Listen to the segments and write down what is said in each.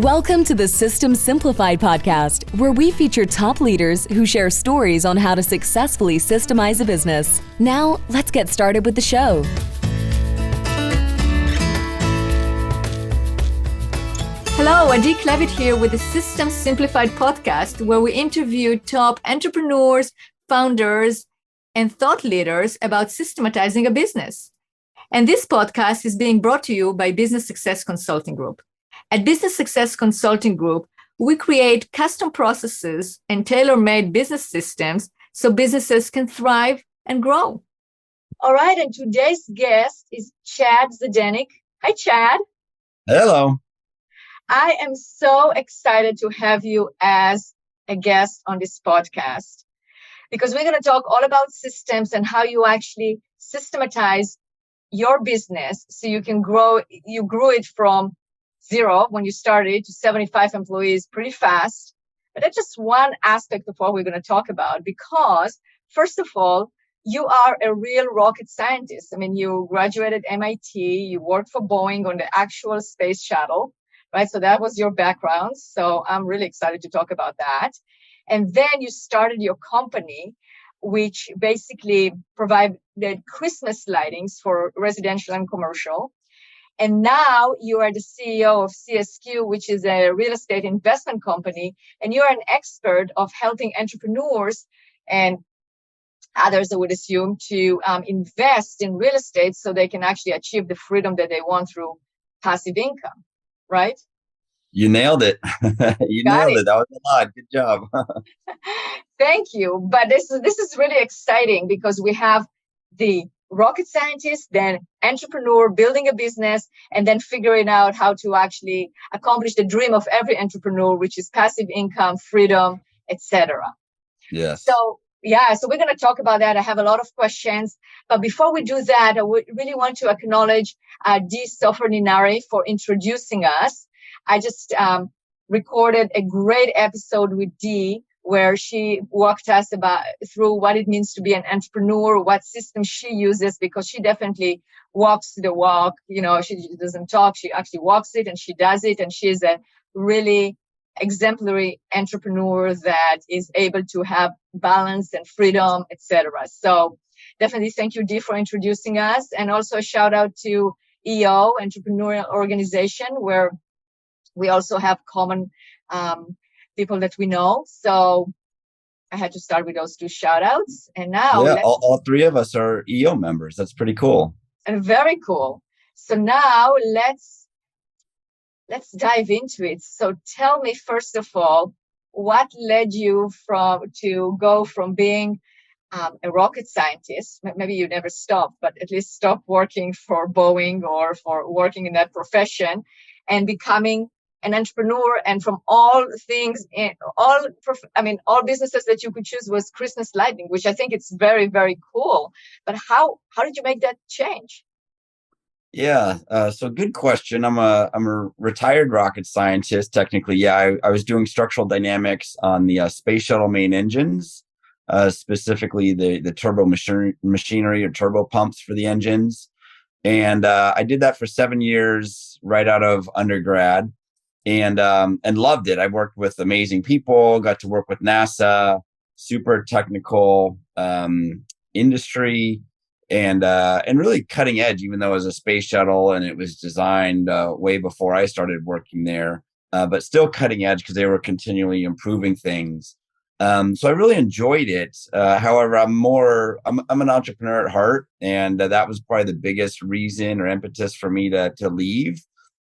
Welcome to the System Simplified podcast, where we feature top leaders who share stories on how to successfully systemize a business. Now, let's get started with the show. Hello, Adi Klevit here with the System Simplified podcast, where we interview top entrepreneurs, founders, and thought leaders about systematizing a business. And this podcast is being brought to you by Business Success Consulting Group. At Business Success Consulting Group, we create custom processes and tailor-made business systems so businesses can thrive and grow. All right, and today's guest is Chad Zdenek. Hi, Chad. Hello. I am so excited to have you as a guest on this podcast because we're going to talk all about systems and how you actually systematize your business so you can grow. You grew it from 0 when you started to 75 employees pretty fast. But that's just one aspect of what we're going to talk about because, first of all, you are a real rocket scientist. I mean, you graduated MIT, you worked for Boeing on the actual space shuttle, right? So that was your background. So I'm really excited to talk about that. And then you started your company, which basically provided Christmas lightings for residential and commercial. And now you are the CEO of CSQ, which is a real estate investment company. And you are an expert of helping entrepreneurs and others, I would assume, to invest in real estate so they can actually achieve the freedom that they want through passive income, right? You nailed it. You nailed it. That was a lot. Good job. Thank you. But this is really exciting because we have the rocket scientist, then entrepreneur building a business, and then figuring out how to actually accomplish the dream of every entrepreneur, which is passive income, freedom, etc. Yes. So we're going to talk about that. I have a lot of questions. But before we do that, I would really want to acknowledge Dee Soffer-Ninari for introducing us. I just recorded a great episode with Dee where she walked us through what it means to be an entrepreneur, what system she uses, because she definitely walks the walk. You know, she doesn't talk, she actually walks it and she does it. And she is a really exemplary entrepreneur that is able to have balance and freedom, etc. So definitely thank you, Dee, for introducing us. And also a shout out to EO, Entrepreneurial Organization, where we also have common people that we know. So I had to start with those 2 shout outs. And now all 3 of us are EO members. That's pretty cool. And very cool. So now let's dive into it. So tell me, first of all, what led you to go from being a rocket scientist? Maybe you never stopped, but at least stop working for Boeing or for working in that profession and becoming an entrepreneur. And from all things, all businesses that you could choose was Christmas lighting, which I think it's very, very cool. But how did you make that change? Yeah. So good question. I'm a retired rocket scientist. Technically, yeah. I was doing structural dynamics on the space shuttle main engines, specifically the turbo machinery or turbo pumps for the engines. And I did that for 7 years right out of undergrad. And loved it. I worked with amazing people, got to work with NASA, super technical industry, and really cutting edge, even though it was a space shuttle and it was designed way before I started working there, but still cutting edge because they were continually improving things. So I really enjoyed it. However, I'm an entrepreneur at heart, and that was probably the biggest reason or impetus for me to leave.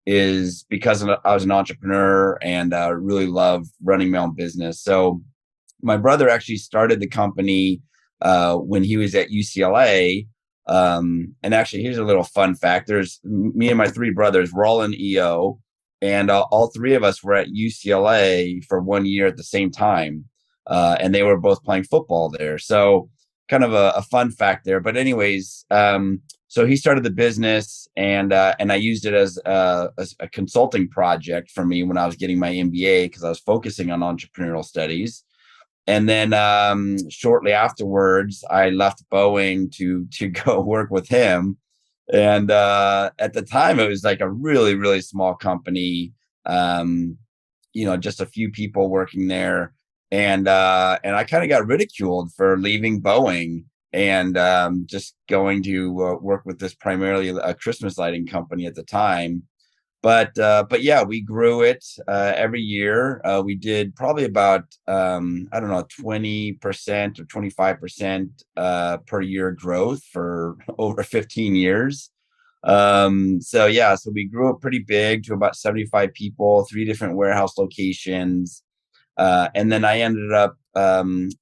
Is because I was an entrepreneur and really love running my own business. So my brother actually started the company when he was at UCLA. And actually, here's a little fun fact. There's me and my 3 brothers, we're all in EO, and all 3 of us were at UCLA for 1 year at the same time. And they were both playing football there. So kind of a fun fact there. But anyways, so he started the business, and I used it as a consulting project for me when I was getting my MBA because I was focusing on entrepreneurial studies. And then shortly afterwards, I left Boeing to go work with him. And at the time, it was like a really, really small company. Just a few people working there. And I kind of got ridiculed for leaving Boeing and just going to work with this primarily a Christmas lighting company at the time. But yeah, we grew it every year. We did probably about 20% or 25% per year growth for over 15 years. So we grew up pretty big to about 75 people, 3 different warehouse locations. And then I ended up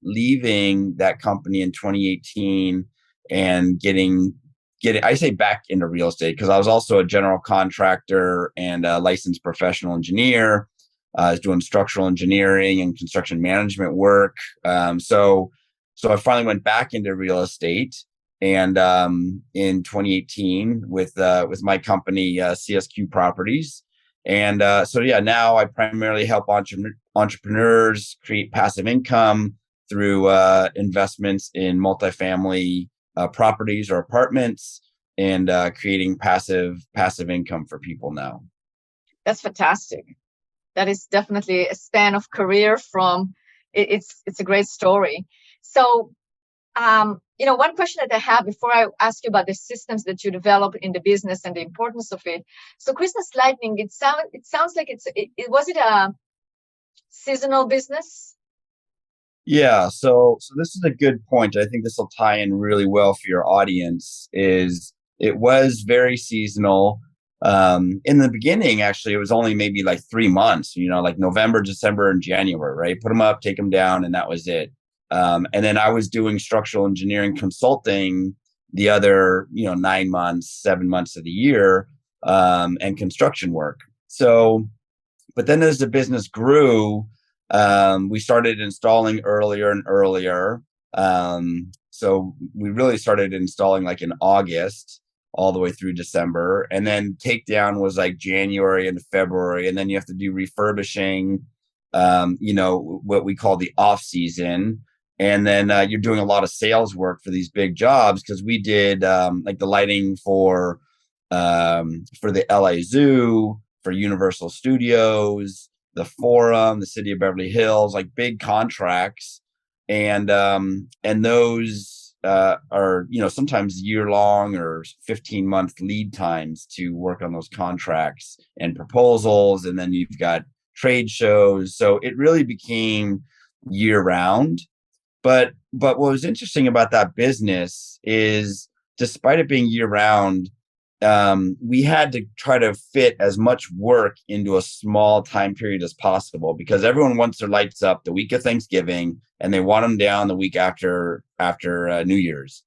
leaving that company in 2018 and getting I say back into real estate because I was also a general contractor and a licensed professional engineer. I was doing structural engineering and construction management work. So I finally went back into real estate. And in 2018 with my company, CSQ Properties. And now I primarily help entrepreneurs create passive income through investments in multifamily properties or apartments and creating passive income for people now. That's fantastic. That is definitely a span of career from it's a great story. So one question that I have before I ask you about the systems that you develop in the business and the importance of it. So Christmas lighting, it sounds like was it a seasonal business? Yeah, so this is a good point. I think this will tie in really well for your audience. Is it was very seasonal. In the beginning, actually, it was only maybe like 3 months. Like November, December, and January. Right, put them up, take them down, and that was it. And then I was doing structural engineering consulting the other 9 months, 7 months of the year, and construction work. So, but then as the business grew, we started installing earlier and earlier. So we really started installing like in August all the way through December. And then takedown was like January and February. And then you have to do refurbishing, what we call the off season. And then you're doing a lot of sales work for these big jobs because we did like the lighting for the LA Zoo, for Universal Studios, the Forum, the City of Beverly Hills, like big contracts, and those are sometimes year-long or 15-month lead times to work on those contracts and proposals, and then you've got trade shows, so it really became year-round. But what was interesting about that business is, despite it being year-round, we had to try to fit as much work into a small time period as possible because everyone wants their lights up the week of Thanksgiving and they want them down the week after New Year's.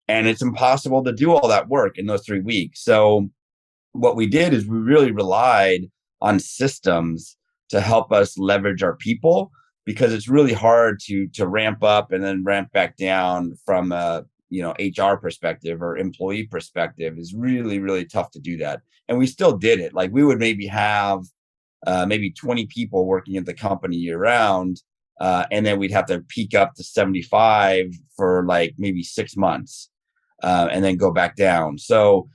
And it's impossible to do all that work in those 3 weeks. So what we did is we really relied on systems to help us leverage our people, because it's really hard to ramp up and then ramp back down from a HR perspective or employee perspective. Is really, really tough to do that. And we still did it. Like we would maybe have maybe 20 people working at the company year round. And then we'd have to peak up to 75 for like maybe 6 months and then go back down. So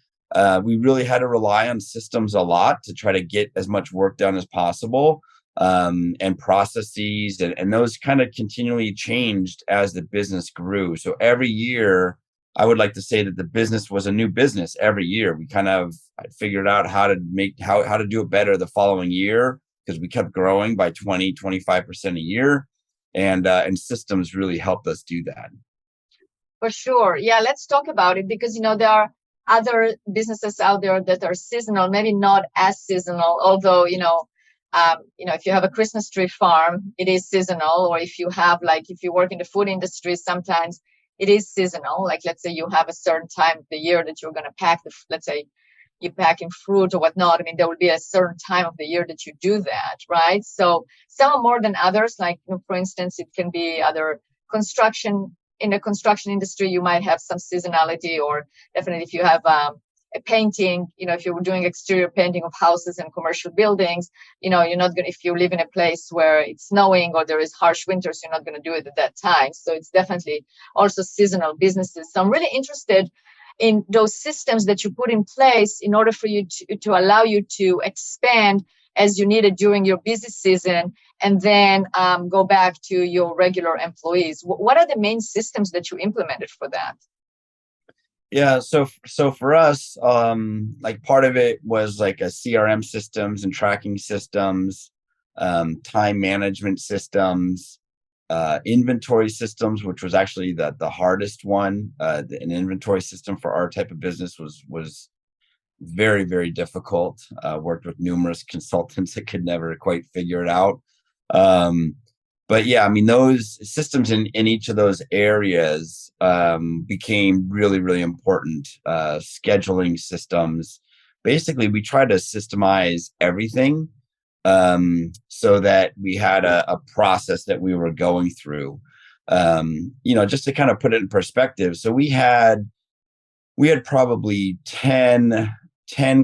we really had to rely on systems a lot to try to get as much work done as possible. And processes, and those kind of continually changed as the business grew. So every year, I would like to say that the business was a new business every year. We kind of figured out how to do it better the following year, because we kept growing by 20-25% a year, and systems really helped us do that. For sure. Yeah, let's talk about it, because there are other businesses out there that are seasonal, maybe not as seasonal, although if you have a Christmas tree farm, it is seasonal. Or if you work in the food industry, sometimes it is seasonal. Like, let's say you have a certain time of the year that you're going to pack let's say you pack in fruit or whatnot. I mean, there will be a certain time of the year that you do that, right? So some are more than others. Like, for instance, it can be other construction. In the construction industry, you might have some seasonality, or definitely if you have a painting, if you're doing exterior painting of houses and commercial buildings, you're not going to, if you live in a place where it's snowing or there is harsh winters, you're not going to do it at that time. So it's definitely also seasonal businesses. So I'm really interested in those systems that you put in place in order for you to allow you to expand as you need it during your busy season, and then go back to your regular employees. What are the main systems that you implemented for that? Yeah, so for us, like part of it was like a CRM systems and tracking systems, time management systems, inventory systems, which was actually the hardest one. An inventory system for our type of business was very, very difficult. Worked with numerous consultants that could never quite figure it out. But yeah, I mean, those systems in each of those areas became really, really important. Scheduling systems. Basically, we try to systemize everything so that we had a process that we were going through. Just to kind of put it in perspective. So we had probably 10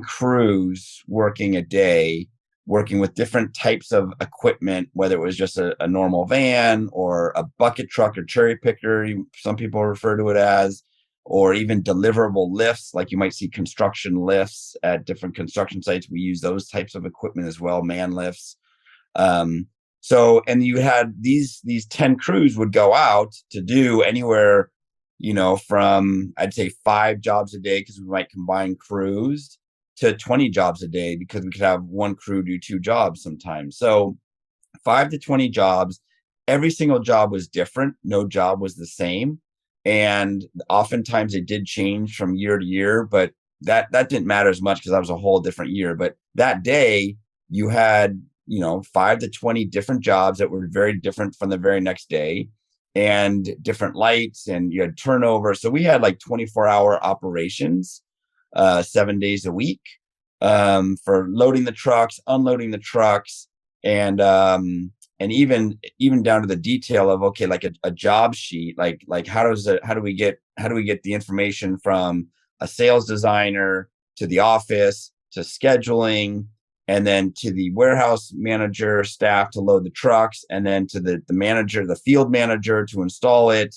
crews working a day, working with different types of equipment, whether it was just a normal van or a bucket truck or cherry picker, some people refer to it as, or even deliverable lifts, like you might see construction lifts at different construction sites. We use those types of equipment as well, man lifts. And you had these 10 crews would go out to do anywhere, from I'd say 5 jobs a day, because we might combine crews, to 20 jobs a day, because we could have one crew do 2 jobs sometimes. So 5 to 20 jobs. Every single job was different. No job was the same. And oftentimes it did change from year to year, but that didn't matter as much because that was a whole different year. But that day you had, 5 to 20 different jobs that were very different from the very next day, and different lights, and you had turnover. So we had like 24-hour operations, 7 days a week, for loading the trucks, unloading the trucks, and even down to the detail of, okay, like a job sheet, like how do we get the information from a sales designer to the office to scheduling, and then to the warehouse manager staff to load the trucks, and then to the manager, the field manager, to install it,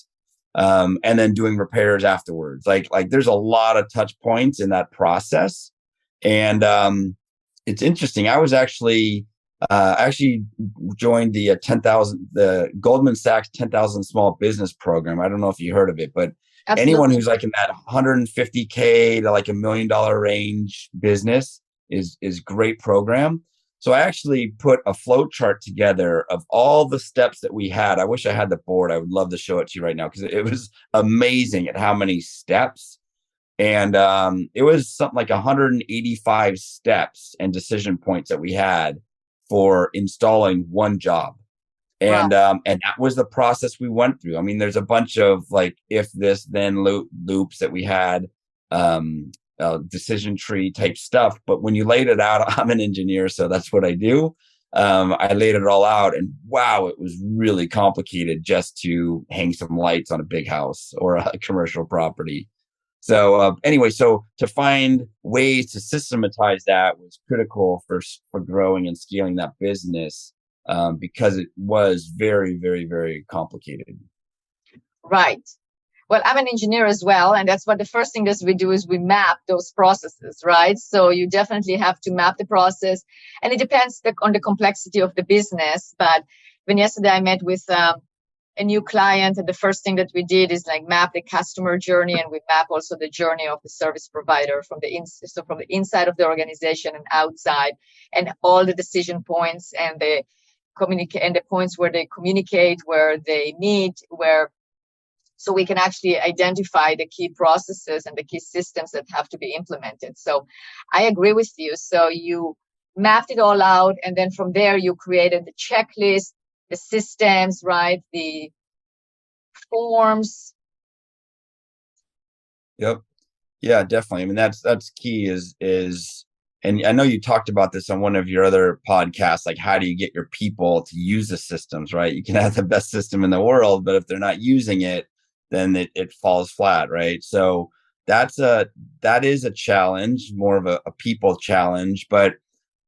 and then doing repairs afterwards. Like there's a lot of touch points in that process. And it's interesting. I was actually joined the Goldman Sachs 10,000 Small Business Program. I don't know if you heard of it, but Absolutely. Anyone who's like in that 150K to like $1 million range business is great program. So I actually put a flow chart together of all the steps that we had. I wish I had the board. I would love to show it to you right now, because it was amazing at how many steps. And it was something like 185 steps and decision points that we had for installing one job. And Wow. And that was the process we went through. I mean, there's a bunch of like if this then loops that we had, decision tree type stuff. But when you laid it out, I'm an engineer, so that's what I do. I laid it all out, and wow, it was really complicated just to hang some lights on a big house or a commercial property. So anyway, so to find ways to systematize that was critical for growing and scaling that business, because it was very, very, very complicated. Right. Well, I'm an engineer as well, and that's what the first thing that we do is we map those processes, right? So you definitely have to map the process, and it depends on the complexity of the business. But when yesterday I met with a new client, and the first thing that we did is like map the customer journey, and we map also the journey of the service provider from the inside of the organization and outside, and all the decision points and the points where they communicate, where they meet, so we can actually identify the key processes and the key systems that have to be implemented. So I agree with you. So you mapped it all out, and then from there you created the checklist, the systems, right? The forms. Yep. Yeah, definitely. I mean, that's key is, and I know you talked about this on one of your other podcasts, like how do you get your people to use the systems, right? You can have the best system in the world, but if they're not using it, then it falls flat, right? So that is a challenge, more of a people challenge, but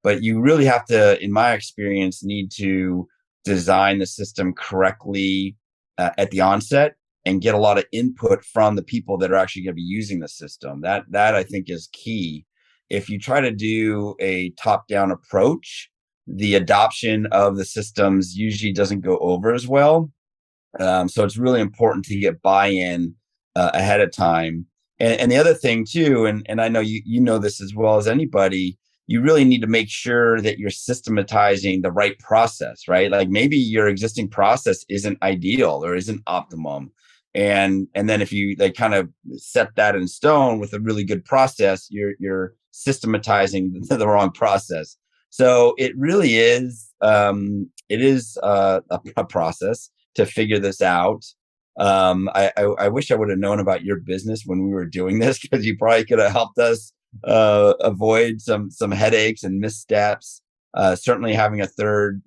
you really have to, in my experience, need to design the system correctly at the onset, and get a lot of input from the people that are actually going to be using the system. That I think is key. If you try to do a top-down approach, the adoption of the systems usually doesn't go over as well. So it's really important to get buy-in ahead of time. And the other thing too, and I know you know this as well as anybody, you really need to make sure that you're systematizing the right process, right? Like maybe your existing process isn't ideal or isn't optimum. And then if you like kind of set that in stone with a really good process, you're systematizing the wrong process. So it really is a process to figure this out. I wish I would have known about your business when we were doing this, because you probably could have helped us avoid some headaches and missteps. Certainly having a third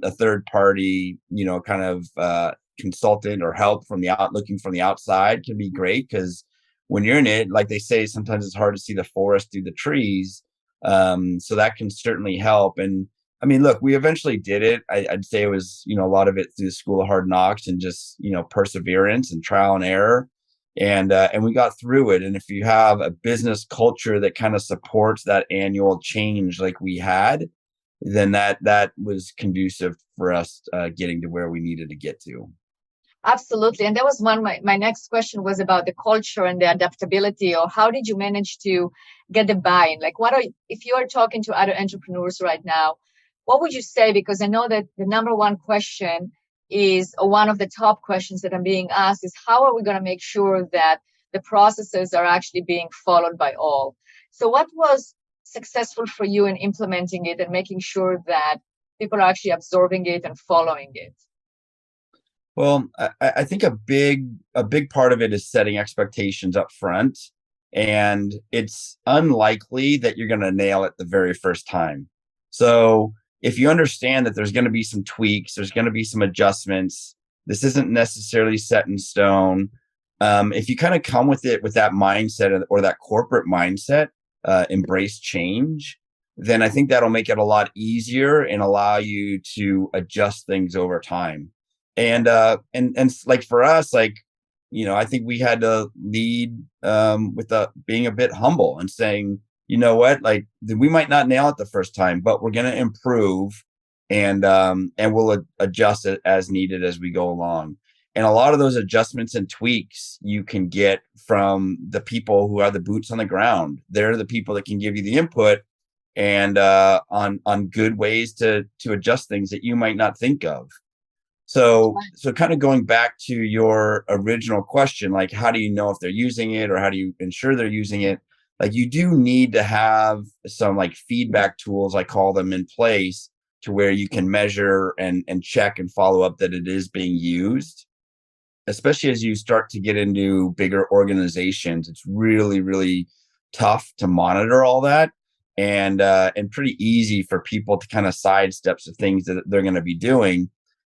party, kind of consultant or help from looking from the outside can be great, because when you're in it, like they say, sometimes it's hard to see the forest through the trees. So that can certainly help. And I mean, look, we eventually did it. I'd say it was, a lot of it through the school of hard knocks and just, perseverance and trial and error. And we got through it. And if you have a business culture that kind of supports that annual change like we had, then that was conducive for us getting to where we needed to get to. Absolutely. And that was my next question was about the culture and the adaptability, or how did you manage to get the buy-in? Like, if you are talking to other entrepreneurs right now, what would you say? Because I know that the number one question is, or one of the top questions that I'm being asked is, how are we going to make sure that the processes are actually being followed by all? So what was successful for you in implementing it and making sure that people are actually absorbing it and following it? Well, I think a big part of it is setting expectations up front. And it's unlikely that you're going to nail it the very first time. So if you understand that there's going to be some tweaks, there's going to be some adjustments, this isn't necessarily set in stone. If you kind of come with it with that mindset or that corporate mindset, embrace change, then I think that'll make it a lot easier and allow you to adjust things over time. And like for us, like, I think we had to lead with being a bit humble and saying, you know what, like we might not nail it the first time, but we're going to improve, and we'll adjust it as needed as we go along. And a lot of those adjustments and tweaks you can get from the people who are the boots on the ground. They're the people that can give you the input and on good ways to adjust things that you might not think of. So kind of going back to your original question, like, how do you know if they're using it, or how do you ensure they're using it? Like, you do need to have some like feedback tools, I call them, in place to where you can measure and check and follow up that it is being used. Especially as you start to get into bigger organizations, it's really, really tough to monitor all that, and pretty easy for people to kind of sidestep some things that they're going to be doing.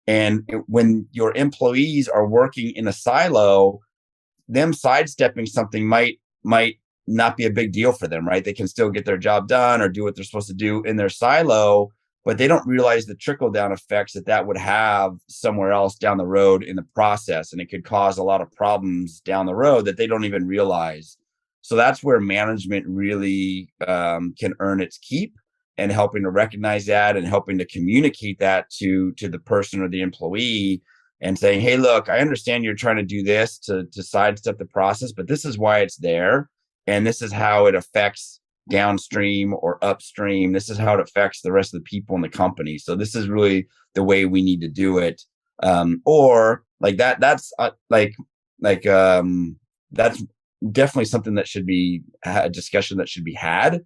And when your employees are working in a silo, them sidestepping something might not be a big deal for them, right? They can still get their job done or do what they're supposed to do in their silo, but they don't realize the trickle down effects that would have somewhere else down the road in the process. And it could cause a lot of problems down the road that they don't even realize. So that's where management really can earn its keep, and helping to recognize that and helping to communicate that to the person or the employee, and saying, hey, look, I understand you're trying to do this to sidestep the process, but this is why it's there. And this is how it affects downstream or upstream. This is how it affects the rest of the people in the company. So this is really the way we need to do it. Or like that's that's definitely something that should be a discussion that should be had.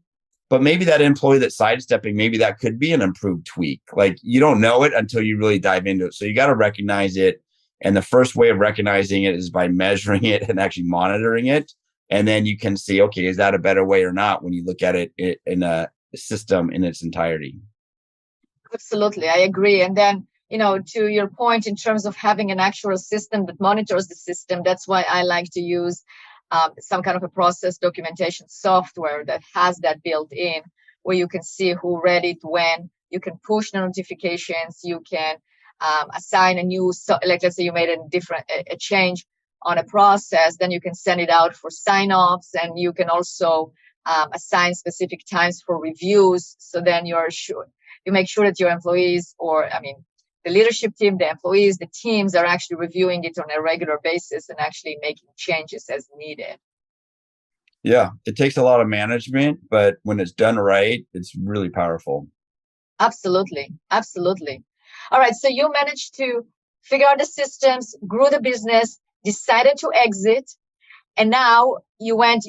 But maybe that employee that's sidestepping, maybe that could be an improved tweak. Like, you don't know it until you really dive into it. So you got to recognize it. And the first way of recognizing it is by measuring it and actually monitoring it. And then you can see, okay, is that a better way or not when you look at it in a system in its entirety? Absolutely. I agree. And then, to your point, in terms of having an actual system that monitors the system, that's why I like to use some kind of a process documentation software that has that built in, where you can see who read it when. You can push notifications. You can assign a new, like let's say you made a change on a process, then you can send it out for sign-offs, and you can also assign specific times for reviews. So then you're sure. You make sure that your employees, the leadership team, the employees, the teams are actually reviewing it on a regular basis and actually making changes as needed. Yeah, it takes a lot of management, but when it's done right, it's really powerful. Absolutely. Absolutely. All right. So you managed to figure out the systems, grew the business, decided to exit. And now you went,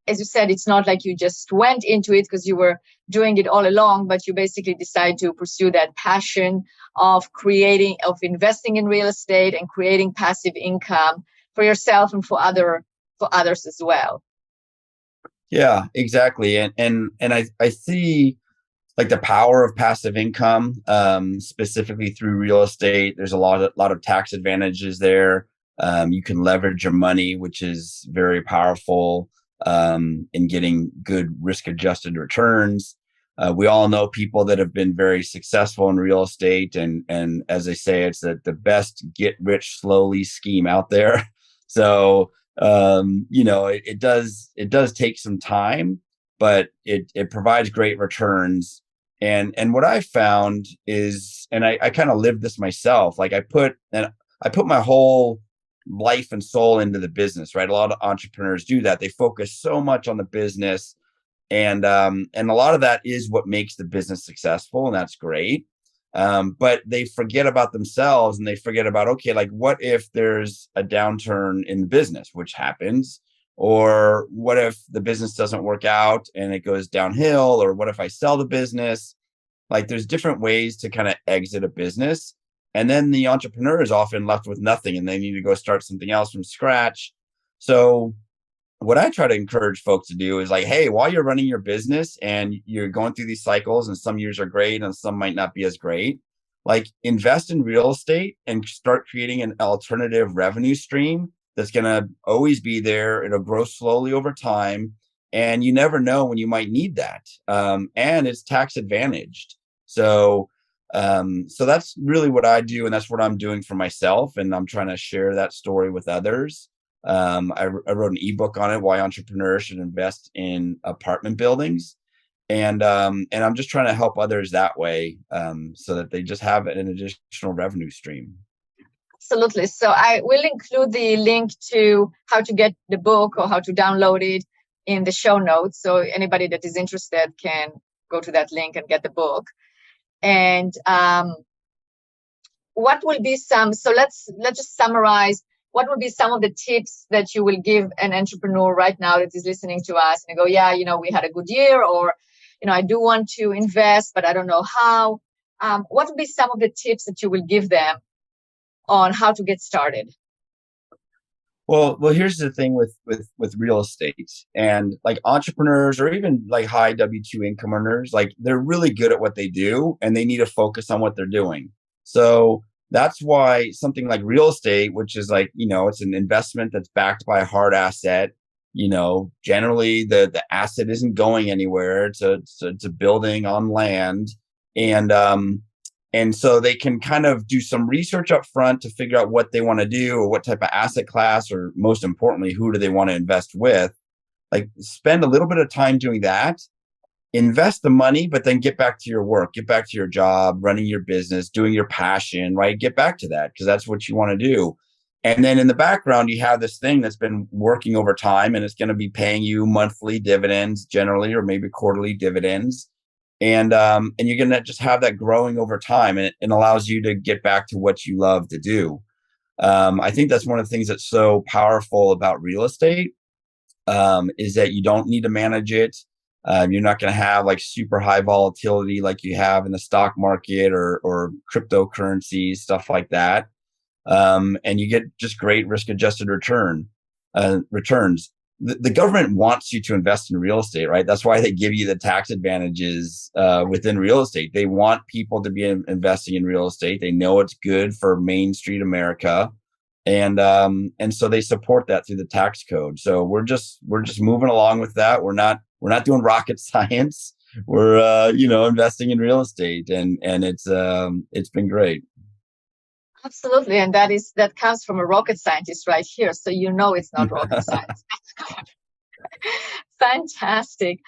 as you said, it's not like you just went into it because you were doing it all along, but you basically decided to pursue that passion of investing in real estate and creating passive income for yourself and for others as well. Yeah, exactly. And I see like the power of passive income, specifically through real estate. There's a lot of tax advantages there. You can leverage your money, which is very powerful in getting good risk adjusted returns. We all know people that have been very successful in real estate, and as they say, it's the best get rich slowly scheme out there. So it does take some time, but it provides great returns. And what I found is, and I kind of lived this myself, like I put my whole life and soul into the business, right? A lot of entrepreneurs do that. They focus so much on the business, and a lot of that is what makes the business successful, and that's great. But they forget about themselves, and they forget about, okay, like what if there's a downturn in the business, which happens, or what if the business doesn't work out and it goes downhill, or what if I sell the business? Like there's different ways to kind of exit a business. And then the entrepreneur is often left with nothing and they need to go start something else from scratch. So what I try to encourage folks to do is like, hey, while you're running your business and you're going through these cycles, and some years are great and some might not be as great, like invest in real estate and start creating an alternative revenue stream that's going to always be there. It'll grow slowly over time, and you never know when you might need that. And it's tax advantaged. So that's really what I do, and that's what I'm doing for myself, and I'm trying to share that story with others. I wrote an ebook on it, why entrepreneurs should invest in apartment buildings, and I'm just trying to help others that way, so that they just have an additional revenue stream. Absolutely. So I will include the link to how to get the book or how to download it in the show notes. So anybody that is interested can go to that link and get the book. And what will be so let's just summarize. What would be some of the tips that you will give an entrepreneur right now that is listening to us and go, yeah, we had a good year, or, I do want to invest, but I don't know how. What would be some of the tips that you will give them on how to get started? Well, here's the thing with real estate, and like entrepreneurs or even like high W-2 income earners, like they're really good at what they do and they need to focus on what they're doing. So that's why something like real estate, which is like, it's an investment that's backed by a hard asset. Generally the asset isn't going anywhere. It's a building on land. And so they can kind of do some research up front to figure out what they want to do, or what type of asset class, or most importantly, who do they want to invest with. Like spend a little bit of time doing that, invest the money, but then get back to your work, get back to your job, running your business, doing your passion, right? Get back to that because that's what you want to do. And then in the background, you have this thing that's been working over time, and it's going to be paying you monthly dividends generally, or maybe quarterly dividends. And you're going to just have that growing over time, and it allows you to get back to what you love to do. I think that's one of the things that's so powerful about real estate, is that you don't need to manage it. You're not going to have like super high volatility like you have in the stock market or cryptocurrencies, stuff like that. And you get just great risk adjusted returns. The government wants you to invest in real estate, right? That's why they give you the tax advantages within real estate. They want people to be investing in real estate. They know it's good for Main Street America, and so they support that through the tax code. So we're just moving along with that. We're not doing rocket science. We're investing in real estate, and it's been great. Absolutely. And that comes from a rocket scientist right here. So it's not rocket science. That's good. Fantastic.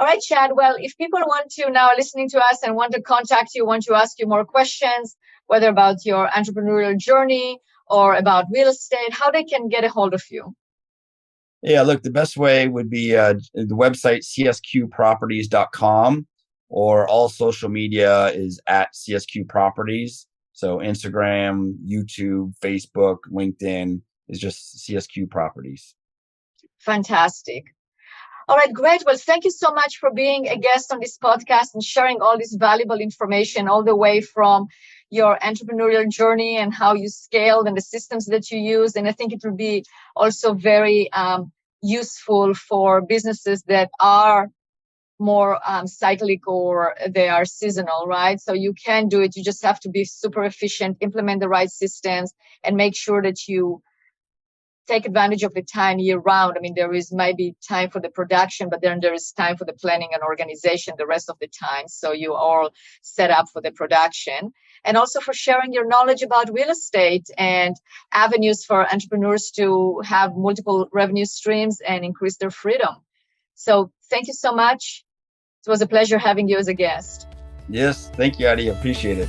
All right, Chad. Well, if people want to now listening to us and want to contact you, want to ask you more questions, whether about your entrepreneurial journey or about real estate, how they can get a hold of you? Yeah, look, the best way would be the website csqproperties.com, or all social media is at CSQ Properties. So Instagram, YouTube, Facebook, LinkedIn is just CSQ Properties. Fantastic. All right, great. Well, thank you so much for being a guest on this podcast and sharing all this valuable information all the way from your entrepreneurial journey and how you scaled and the systems that you use. And I think it will be also very useful for businesses that are more cyclic or they are seasonal, right? So you can do it. You just have to be super efficient, implement the right systems, and make sure that you take advantage of the time year round. I mean, there is maybe time for the production, but then there is time for the planning and organization the rest of the time. So you all set up for the production, and also for sharing your knowledge about real estate and avenues for entrepreneurs to have multiple revenue streams and increase their freedom. So thank you so much. It was a pleasure having you as a guest. Yes, thank you, Adi. Appreciate it.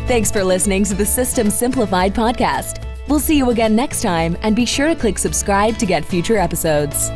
Thanks for listening to the System Simplified podcast. We'll see you again next time, and be sure to click subscribe to get future episodes.